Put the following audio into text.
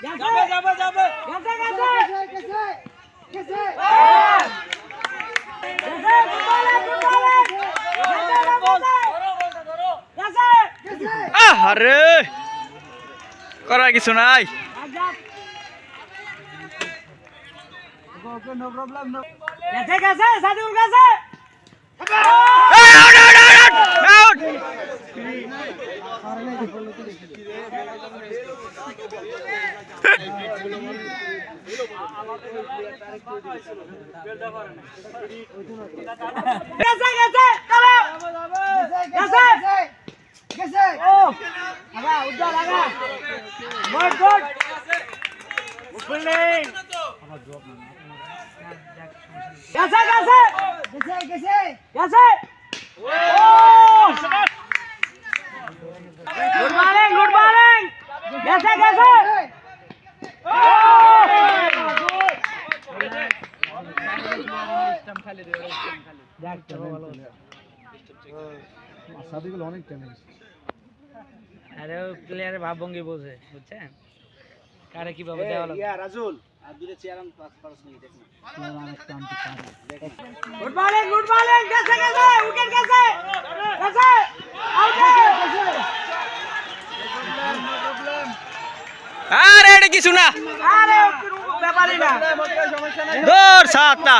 যাবে যাবে যাবে গেছে গেছে গেছে আরে করা কিছু নাই। নো প্রবলেম নো গেছে গেছে সাদিউল গেছে আউট গেছে গেছে চলো গেছে গেছে ও আগা উজ্জ্বল আগা গুড গুড উপরে নেই গেছে গেছে গেছে গেছে গেছে ও গুড মর্নিং গেছে গেছে আরে প্লেয়ারের ভাবভঙ্গি বোঝে বুঝছেন কারে কিভাবে দেওয়া লাগবে রাজুল আর দুটো চেয়ার আন পারছ নাকি দেখুন গুড মর্নিং গেছে গেছে উইকেট গেছে গেছে আউট আরে এটা কিছু না, আরে ব্যাপারই না দৌড় সাতটা।